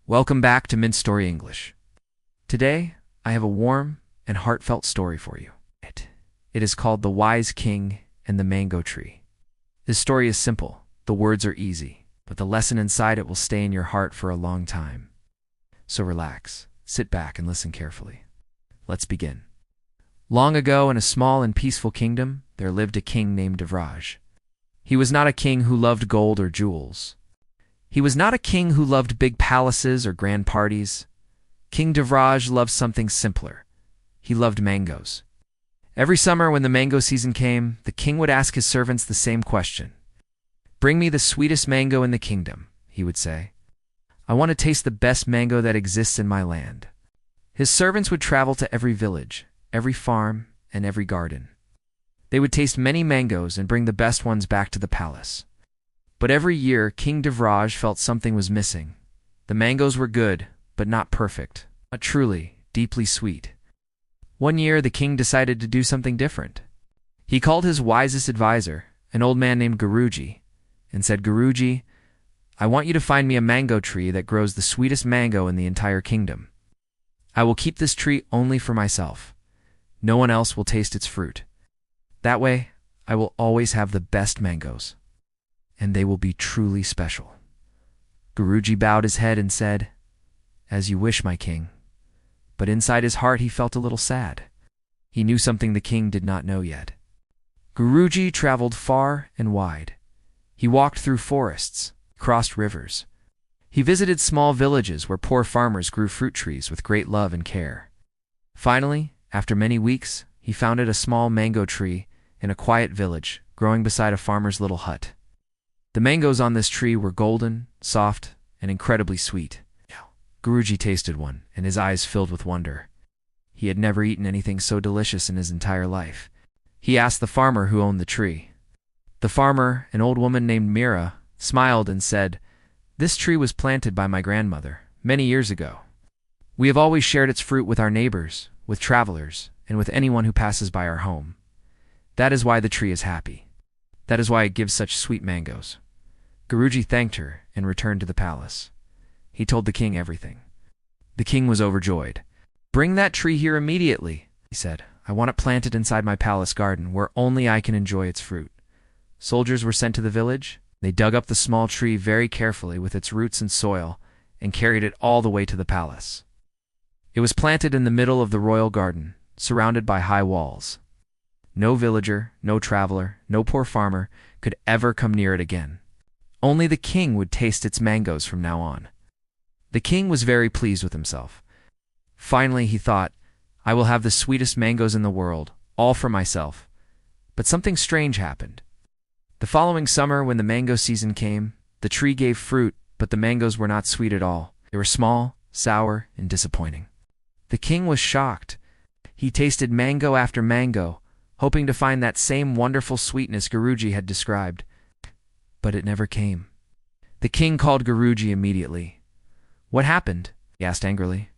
Welcome back to MintStory English. Today, I have a warm and heartfelt story for you. It is called The Wise King and the Mango Tree. This story is simple, the words are easy, but the lesson inside it will stay in your heart for a long time. So relax, sit back and listen carefully. Let's begin. Long ago, in a small and peaceful kingdom, there lived a king named Devraj. He was not a king who loved gold or jewels. He was not a king who loved big palaces or grand parties. King Devraj loved something simpler. He loved mangoes. Every summer when the mango season came, the king would ask his servants the same question. "Bring me the sweetest mango in the kingdom," he would say. "I want to taste the best mango that exists in my land." His servants would travel to every village, every farm, and every garden. They would taste many mangoes and bring the best ones back to the palace. But every year, King Devraj felt something was missing. The mangoes were good, but not perfect, not truly, deeply sweet. One year, the king decided to do something different. He called his wisest advisor, an old man named Guruji, and said, "Guruji, I want you to find me a mango tree that grows the sweetest mango in the entire kingdom. I will keep this tree only for myself. No one else will taste its fruit. That way, I will always have the best mangoes, and they will be truly special." Guruji bowed his head and said, "As you wish, my king." But inside his heart he felt a little sad. He knew something the king did not know yet. Guruji traveled far and wide. He walked through forests, crossed rivers. He visited small villages where poor farmers grew fruit trees with great love and care. Finally, after many weeks, he founded a small mango tree in a quiet village growing beside a farmer's little hut. The mangoes on this tree were golden, soft, and incredibly sweet. Guruji tasted one, and his eyes filled with wonder. He had never eaten anything so delicious in his entire life. He asked the farmer who owned the tree. The farmer, an old woman named Mira, smiled and said, "This tree was planted by my grandmother many years ago. We have always shared its fruit with our neighbors, with travelers, and with anyone who passes by our home. That is why the tree is happy. That is why it gives such sweet mangoes." Guruji thanked her and returned to the palace. He told the king everything. The king was overjoyed. "Bring that tree here immediately," he said. "I want it planted inside my palace garden where only I can enjoy its fruit." Soldiers were sent to the village. They dug up the small tree very carefully with its roots and soil and carried it all the way to the palace. It was planted in the middle of the royal garden, surrounded by high walls. No villager, no traveler, no poor farmer could ever come near it again. Only the king would taste its mangoes from now on. The king was very pleased with himself. Finally, he thought, "I will have the sweetest mangoes in the world, all for myself." But something strange happened. The following summer, when the mango season came, the tree gave fruit, but the mangoes were not sweet at all. They were small, sour, and disappointing. The king was shocked. He tasted mango after mango, hoping to find that same wonderful sweetness Guruji had described. But it never came. The king called Guruji immediately. "What happened?" he asked angrily.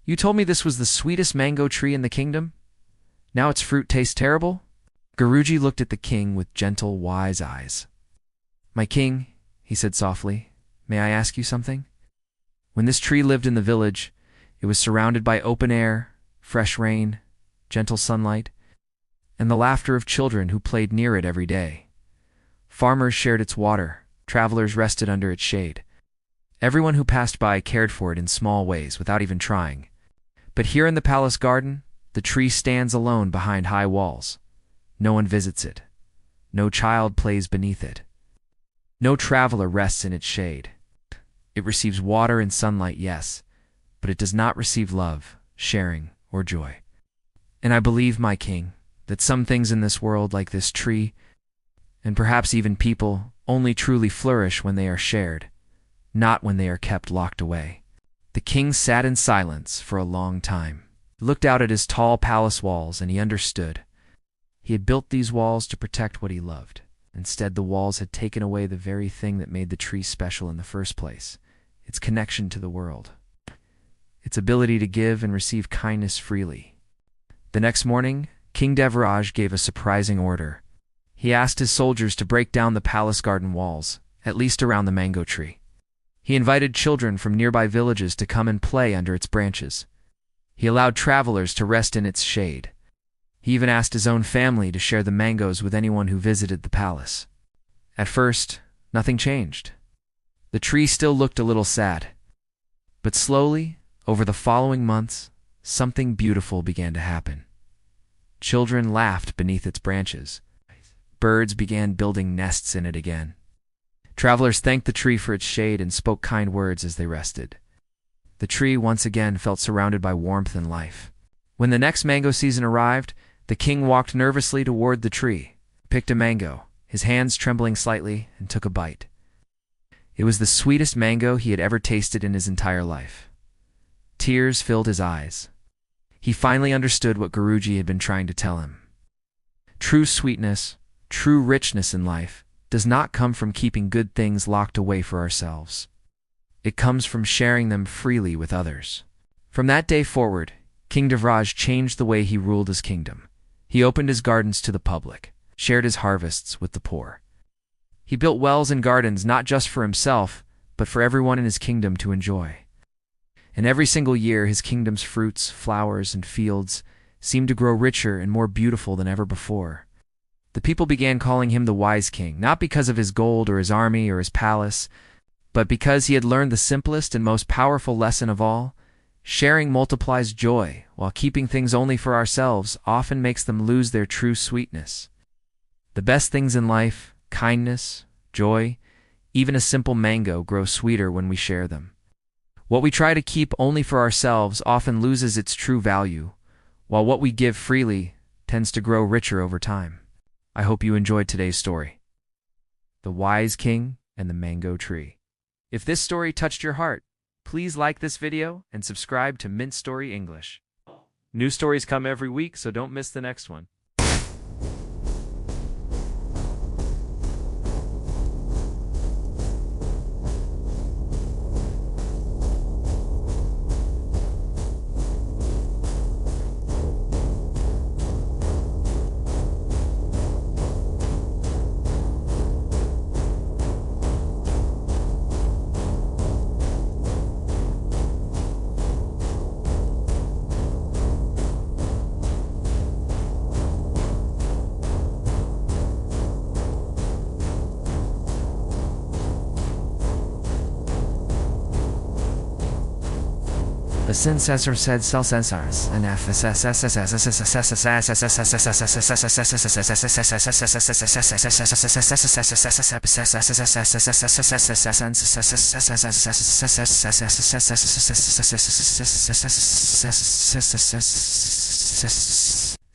"You told me this was the sweetest mango tree in the kingdom. Now its fruit tastes terrible?" Guruji looked at the king with gentle, wise eyes. "My king," he said softly, "may I ask you something? When this tree lived in the village, it was surrounded by open air, fresh rain, gentle sunlight, and the laughter of children who played near it every day. Farmers shared its water, travelers rested under its shade. Everyone who passed by cared for it in small ways without even trying. But here in the palace garden, the tree stands alone behind high walls. No one visits it. No child plays beneath it. No traveler rests in its shade. It receives water and sunlight, yes, but it does not receive love, sharing, or joy. And I believe, my king, that some things in this world, like this tree, and perhaps even people, only truly flourish when they are shared, not when they are kept locked away." The king sat in silence for a long time. He looked out at his tall palace walls and he understood. He had built these walls to protect what he loved. Instead, the walls had taken away the very thing that made the tree special in the first place, its connection to the world, its ability to give and receive kindness freely. The next morning, King Devraj gave a surprising order. He asked his soldiers to break down the palace garden walls, at least around the mango tree. He invited children from nearby villages to come and play under its branches. He allowed travelers to rest in its shade. He even asked his own family to share the mangoes with anyone who visited the palace. At first, nothing changed. The tree still looked a little sad. But slowly, over the following months, something beautiful began to happen. Children laughed beneath its branches. Birds began building nests in it again. Travelers thanked the tree for its shade and spoke kind words as they rested. The tree once again felt surrounded by warmth and life. When the next mango season arrived, the king walked nervously toward the tree, picked a mango, his hands trembling slightly, and took a bite. It was the sweetest mango he had ever tasted in his entire life. Tears filled his eyes. He finally understood what Guruji had been trying to tell him. True sweetness, true richness in life, does not come from keeping good things locked away for ourselves. It comes from sharing them freely with others. From that day forward, King Devraj changed the way he ruled his kingdom. He opened his gardens to the public, shared his harvests with the poor. He built wells and gardens not just for himself, but for everyone in his kingdom to enjoy. And every single year, his kingdom's fruits, flowers, and fields seemed to grow richer and more beautiful than ever before. The people began calling him the wise king, not because of his gold or his army or his palace, but because he had learned the simplest and most powerful lesson of all. Sharing multiplies joy, while keeping things only for ourselves often makes them lose their true sweetness. The best things in life, kindness, joy, even a simple mango, grow sweeter when we share them. What we try to keep only for ourselves often loses its true value, while what we give freely tends to grow richer over time. I hope you enjoyed today's story. The Wise King and the Mango Tree. If this story touched your heart, please like this video and subscribe to MintStory English. New stories come every week, so don't miss the next one. The successor said cell sensors and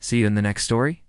See you in the next story.